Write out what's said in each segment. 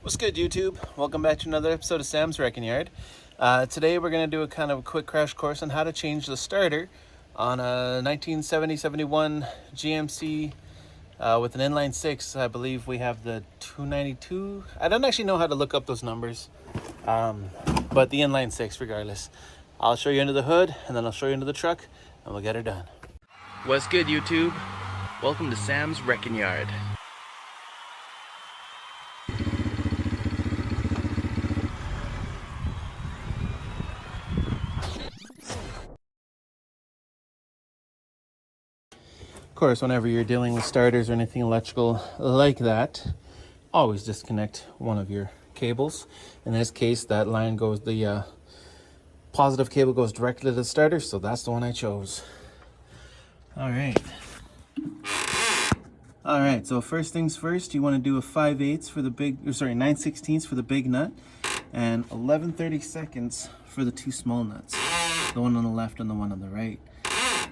What's good, YouTube? Welcome back to another episode of Sam's Wrecking Yard. Today we're going to do a kind of a quick crash course on how to change the starter on a 1970-71 GMC with an inline 6. I believe we have the 292. I don't actually know how to look up those numbers, but the inline 6 regardless. I'll show you under the hood, and then I'll show you into the truck, and we'll get her done. What's good, YouTube? Welcome to Sam's Wrecking Yard. Of course, whenever you're dealing with starters or anything electrical like that, always disconnect one of your cables. In this case, that line goes, the positive cable goes directly to the starter, so that's the one I chose. All right, so first things first, you want to do a 5/8 for the big, 9/16 for the big nut, and 11/32 for the two small nuts, the one on the left and the one on the right.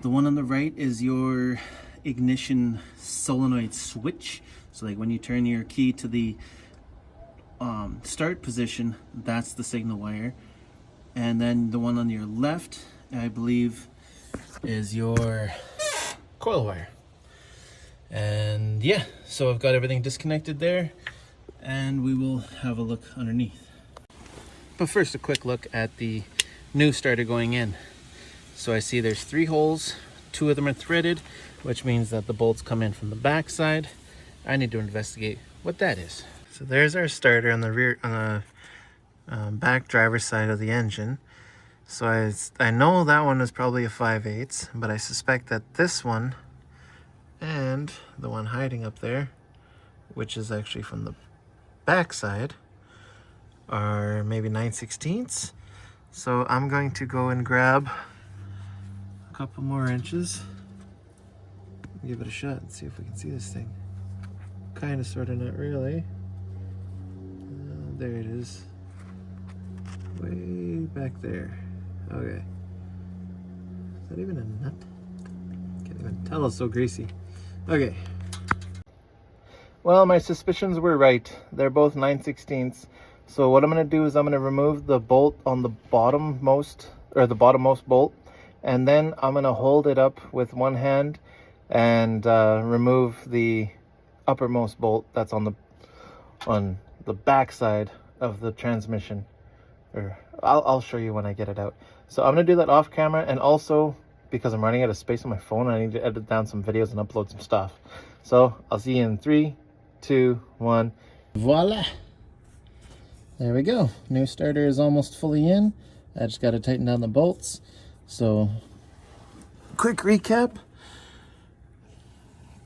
The one on the right is your ignition solenoid switch. So like when you turn your key to the start position, that's the signal wire. And then the one on your left, I believe, is your coil wire. And yeah, so I've got everything disconnected there, and we will have a look underneath. But first, a quick look at the new starter going in. So I see there's 3 holes, 2 of them are threaded, which means that the bolts come in from the back side. I need to investigate what that is. So there's our starter on the rear, on the back driver's side of the engine. So I know that one is probably a 5/8, but I suspect that this one and the one hiding up there, which is actually from the back side, are maybe 9/16. So I'm going to go and grab a couple more inches, give it a shot and see if we can see this thing. Kind of, sort of, not really. There it is, way back there. Okay, is that even a nut? Can't even tell, it's so greasy. Okay, well, my suspicions were right. They're both 9/16. So what I'm going to do is I'm going to remove the bolt on the bottommost bolt, and then I'm going to hold it up with one hand and remove the uppermost bolt that's on the back side of the transmission. Or I'll show you when I get it out. So I'm going to do that off camera, and also because I'm running out of space on my phone, I need to edit down some videos and upload some stuff. So I'll see you in 3, 2, 1. Voila! There we go. New starter is almost fully in. I just got to tighten down the bolts. So, quick recap.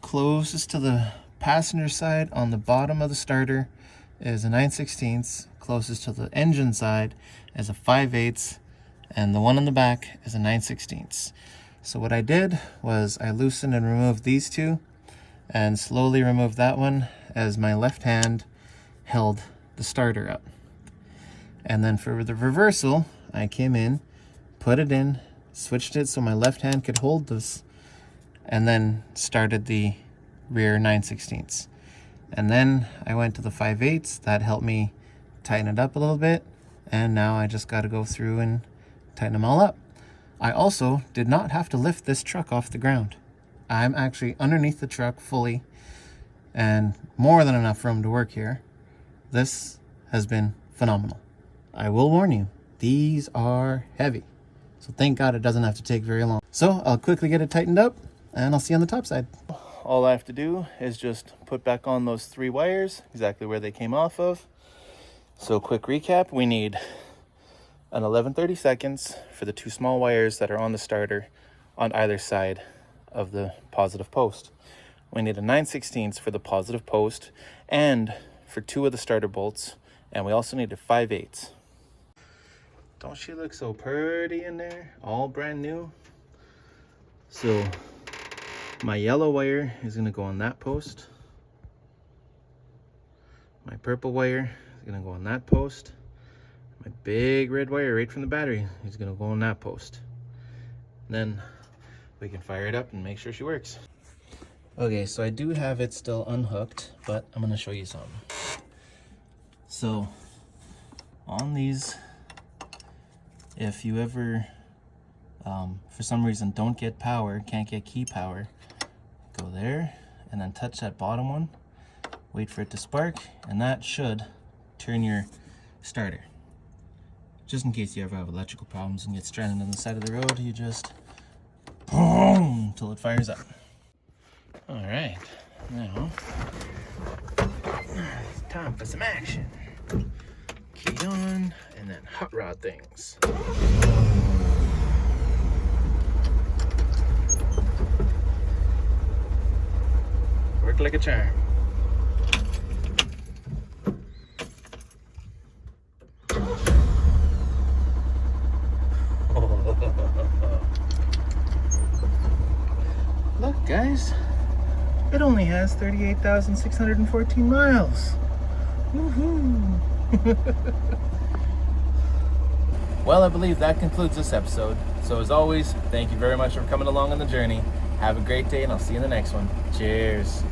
Closest to the passenger side on the bottom of the starter is a 9/16. Closest to the engine side is a 5/8. And the one on the back is a 9/16. So what I did was I loosened and removed these two and slowly removed that one as my left hand held the starter up. And then for the reversal, I came in, put it in, switched it so my left hand could hold this, and then started the rear 9/16. And then I went to the 5/8. That helped me tighten it up a little bit, and now I just got to go through and tighten them all up. I also did not have to lift this truck off the ground. I'm actually underneath the truck fully, and more than enough room to work here. This has been phenomenal. I will warn you, these are heavy. So thank God it doesn't have to take very long. So I'll quickly get it tightened up, and I'll see you on the top side. All I have to do is just put back on those 3 wires, exactly where they came off of. So quick recap, we need an 11/32 for the 2 small wires that are on the starter on either side of the positive post. We need a 9/16 for the positive post and for 2 of the starter bolts, and we also need a 5/8. Don't she look so pretty in there? All brand new. So my yellow wire is going to go on that post. My purple wire is going to go on that post. My big red wire right from the battery is going to go on that post. And then we can fire it up and make sure she works. Okay, so I do have it still unhooked, but I'm going to show you something. So on these, if you ever for some reason don't get power, can't get key power, go there and then touch that bottom one, wait for it to spark, and that should turn your starter. Just in case you ever have electrical problems and get stranded on the side of the road, you just boom till it fires up. All right, now it's time for some action. Key on, and then hot rod things. Work like a charm. Look, guys, it only has 38,614 miles. Woohoo! Well, I believe that concludes this episode. So as always, thank you very much for coming along on the journey. Have a great day, and I'll see you in the next one. Cheers.